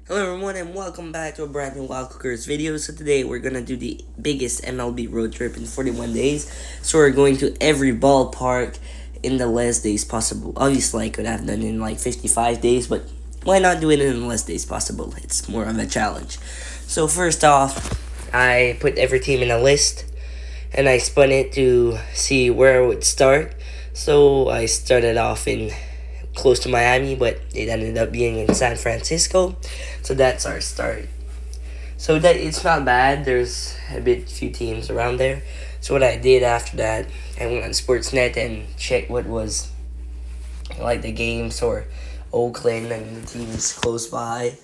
Hello everyone and welcome back to a brand new Wild Cookers video. So today we're gonna do the biggest MLB road trip in 41 days. So we're going to every ballpark in the less days possible. Obviously I could have done it in like 55 days, but why not do it in the less days possible? It's more of a challenge. So first off, I put every team in a list and I spun it to see where I would start. So I started off in close to Miami, but it ended up being in San Francisco. So that's our start. So that it's not bad. There's a bit few teams around there. So what I did after that, I went on Sportsnet and checked what was like the games or Oakland and the teams close by,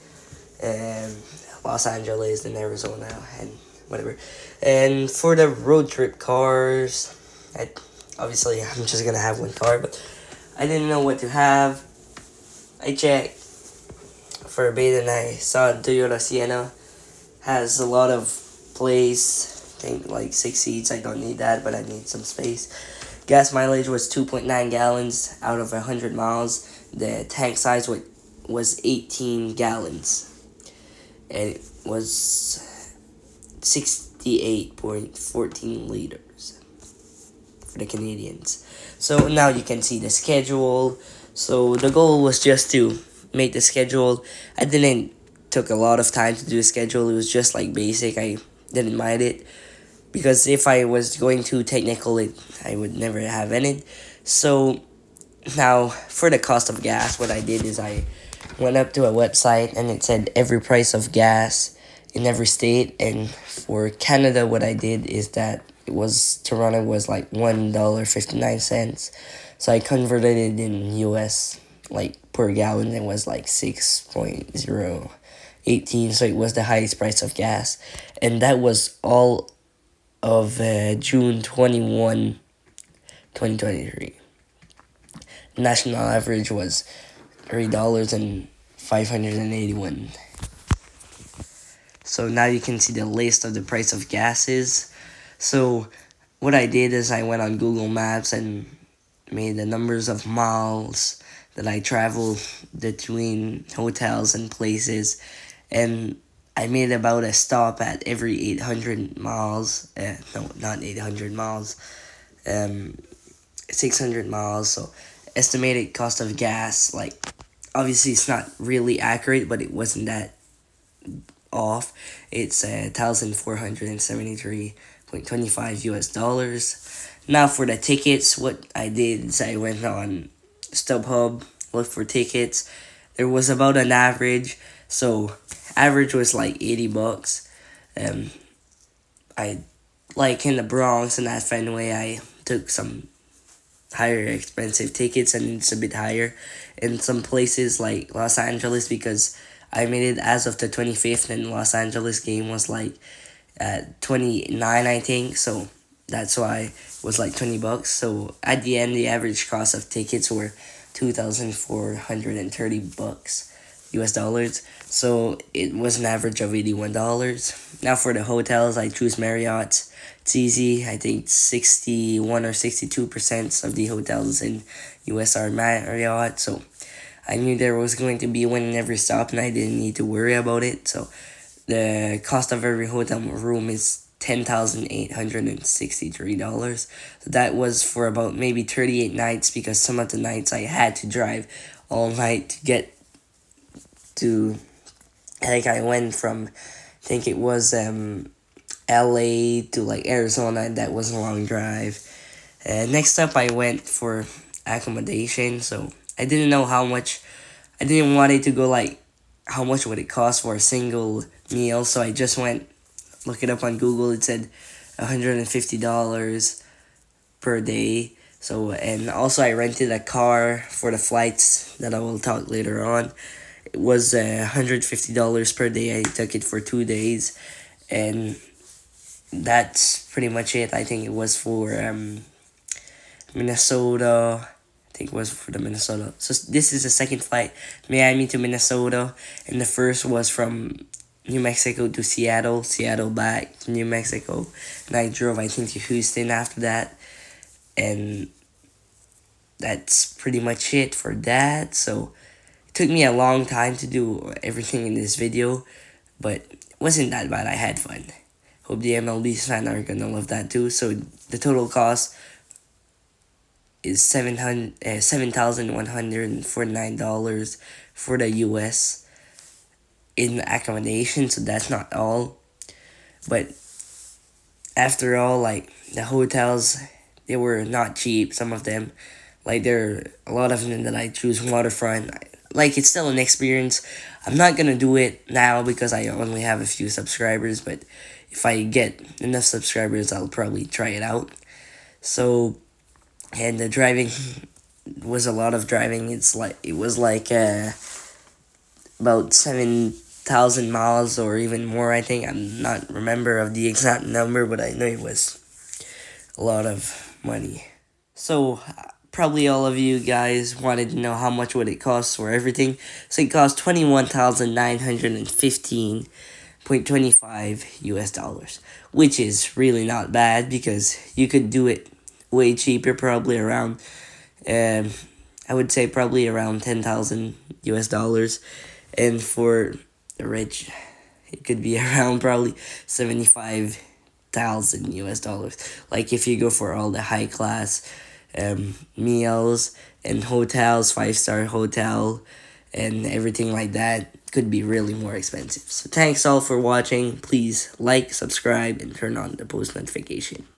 and Los Angeles and Arizona and whatever. And for the road trip cars, obviously I'm just gonna have one car, but I didn't know what to have. I checked for a bit and I saw Toyota Sienna has a lot of place. I think like 6 seats. I don't need that, but I need some space. Gas mileage was 2.9 gallons out of 100 miles. The tank size was 18 gallons. And it was 68.14 liters for the Canadians. So now you can see the schedule. So the goal was just to make the schedule. I didn't took a lot of time to do a schedule. It was just like basic. I didn't mind it because if I was going too technical, I would never have ended. So now for the cost of gas, what I did is I went up to a website and it said every price of gas in every state. And for Canada, what I did is that Toronto was like $1.59. So I converted it in US like per gallon. It was like 6.018. So it was the highest price of gas, and that was all of June 21, 2023. National average was $3.581. So now you can see the list of the price of gases. So what I did is I went on Google Maps and made the numbers of miles that I traveled between hotels and places, and I made about a stop at every 800 miles. No, not 800 miles. 600 miles. So estimated cost of gas, like obviously it's not really accurate, but it wasn't that off. It's 1,473.25 US dollars. Now for the tickets, what I did is I went on StubHub, looked for tickets. There was about an average, so average was like $80. I like in the Bronx and at Fenway, I took some higher expensive tickets and it's a bit higher in some places like Los Angeles because I made it as of the 25th and Los Angeles game was like at 29, I think. So that's why it was like $20. So at the end, the average cost of tickets were $2,430 US dollars. So it was an average of $81. Now for the hotels, I choose Marriott. It's easy. I think 61 or 62% of the hotels in US are Marriott. So I knew there was going to be one in every stop and I didn't need to worry about it. So the cost of every hotel room is $10,863. So that was for about maybe 38 nights because some of the nights I had to drive all night to get to, like I went from, I think it was LA to like Arizona, and that was a long drive. Next up I went for accommodation, so I didn't know how much, I didn't want it to go like how much would it cost for a single meal, so I just went look it up on Google. It said $150 per day. So and also I rented a car for the flights that I will talk later on. It was $150 per day. I took it for 2 days, and that's pretty much it. I think it was for Minnesota. I think it was for the Minnesota. So this is the second flight, Miami to Minnesota, and the first was from New Mexico to Seattle, Seattle back to New Mexico, and I drove I think to Houston after that, and that's pretty much it for that. So Took me a long time to do everything in this video, but it wasn't that bad. I had fun. Hope the MLB fans are gonna love that too. So the total cost is $7,149 for the US in accommodation. So that's not all, but after all, like the hotels, they were not cheap. Some of them, like there are a lot of them that I choose waterfront. Like it's still an experience. I'm not gonna do it now because I only have a few subscribers, but if I get enough subscribers, I'll probably try it out. So, and the driving was a lot of driving. It was like about 7,000 miles or even more. I think I'm not remember of the exact number, but I know it was a lot of money. So probably all of you guys wanted to know how much would it cost for everything. So it cost $21,915.25 US dollars, which is really not bad because you could do it way cheaper, probably around I would say probably around 10,000 US dollars, and for the rich it could be around probably 75,000 US dollars. Like if you go for all the high class meals and hotels, 5-star hotel, and everything like that, could be really more expensive. So thanks all for watching. Please like, subscribe, and turn on the post notification.